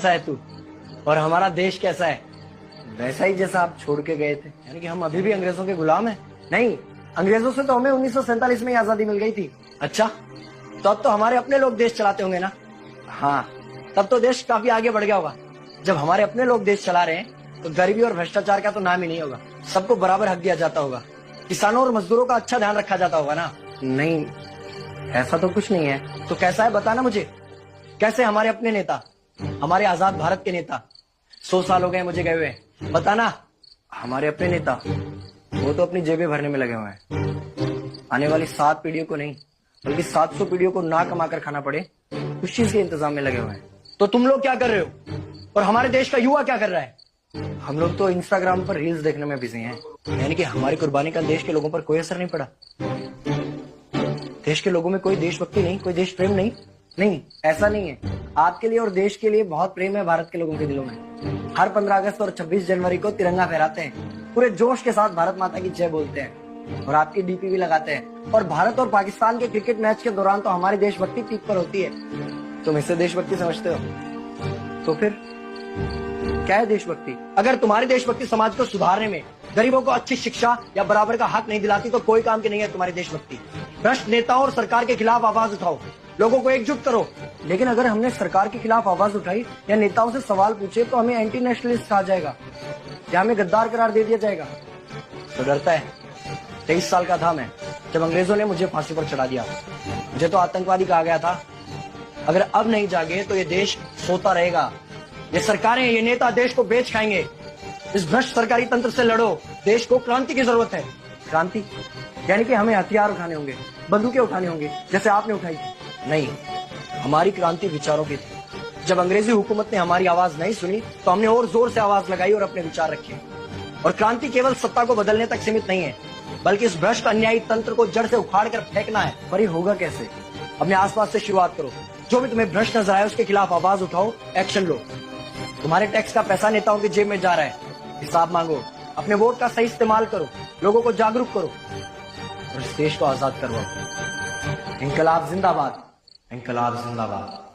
कैसा है तू और हमारा देश कैसा है? वैसा ही जैसा आप छोड़ के गए थे। यानी कि हम अभी भी अंग्रेजों के गुलाम हैं? नहीं, अंग्रेजों से तो हमें 1947 में ही आजादी मिल गई थी। अच्छा, तो अब तो हमारे अपने लोग देश चलाते होंगे ना? हाँ, तब तो देश काफी आगे बढ़ गया होगा। जब हमारे अपने लोग देश चला रहे हैं तो गरीबी और भ्रष्टाचार का तो नाम ही नहीं होगा। सबको बराबर हक दिया जाता होगा, किसानों और मजदूरों का अच्छा ध्यान रखा जाता होगा ना? नहीं, ऐसा तो कुछ नहीं है। तो कैसा है बताना मुझे। कैसे हमारे अपने नेता, हमारे आजाद भारत के नेता 100 साल हो गए मुझे गए हुए, बताना। हमारे अपने नेता वो तो अपनी जेबें भरने में लगे हुए हैं। आने वाली 7 पीढ़ियों को नहीं बल्कि 700 पीढ़ियों को ना कमाकर खाना पड़े उस चीज के इंतजाम में लगे हुए हैं। तो तुम लोग क्या कर रहे हो और हमारे देश का युवा क्या कर रहा है? हम लोग तो इंस्टाग्राम पर रील्स देखने में बिजी हैं। यानी कि हमारी कुर्बानी का देश के लोगों पर कोई असर नहीं पड़ा। देश के लोगों में कोई देशभक्ति नहीं, कोई देश प्रेम नहीं। नहीं, ऐसा नहीं है। आपके लिए और देश के लिए बहुत प्रेम है भारत के लोगों के दिलों में। हर 15 अगस्त और 26 जनवरी को तिरंगा फहराते हैं, पूरे जोश के साथ भारत माता की जय बोलते हैं और आपकी डीपी भी लगाते हैं। और भारत और पाकिस्तान के क्रिकेट मैच के दौरान तो हमारी देशभक्ति पीक पर होती है। तुम इसे देशभक्ति समझते हो? तो फिर क्या है देशभक्ति? अगर तुम्हारी देशभक्ति समाज को सुधारने में, गरीबों को अच्छी शिक्षा या बराबर का हक नहीं दिलाती तो कोई काम की नहीं है तुम्हारी देशभक्ति। भ्रष्ट नेताओं और सरकार के खिलाफ आवाज उठाओ, लोगों को एकजुट करो। लेकिन अगर हमने सरकार के खिलाफ आवाज उठाई या नेताओं से सवाल पूछे तो हमें एंटी नेशनलिस्ट कहा जाएगा या हमें गद्दार करार दे दिया जाएगा। तो डरता है। 23 साल का था मैं जब अंग्रेजों ने मुझे फांसी पर चढ़ा दिया। मुझे तो आतंकवादी कहा गया था। अगर अब नहीं जागे तो ये देश सोता रहेगा। ये सरकारें, ये नेता देश को बेच खाएंगे। इस भ्रष्ट सरकारी तंत्र से लड़ो। देश को क्रांति की जरूरत है। क्रांति यानी कि हमें हथियार उठाने होंगे, बंदूकें उठानी होंगी जैसे आपने उठाई थी। नहीं, हमारी क्रांति विचारों की थी। जब अंग्रेजी हुकूमत ने हमारी आवाज नहीं सुनी तो हमने और जोर से आवाज लगाई और अपने विचार रखे। और क्रांति केवल सत्ता को बदलने तक सीमित नहीं है, बल्कि इस भ्रष्ट अन्यायी तंत्र को जड़ से उखाड़ कर फेंकना है। पर ये होगा कैसे? अपने आसपास से शुरुआत करो। जो भी तुम्हें भ्रष्ट नजर आए उसके खिलाफ आवाज उठाओ, एक्शन लो। तुम्हारे टैक्स का पैसा नेताओं की जेब में जा रहा है, हिसाब मांगो। अपने वोट का सही इस्तेमाल करो, लोगों को जागरूक करो और इस देश को आजाद करवाओ। इंकलाब जिंदाबाद, इंकलाब जिंदाबाद।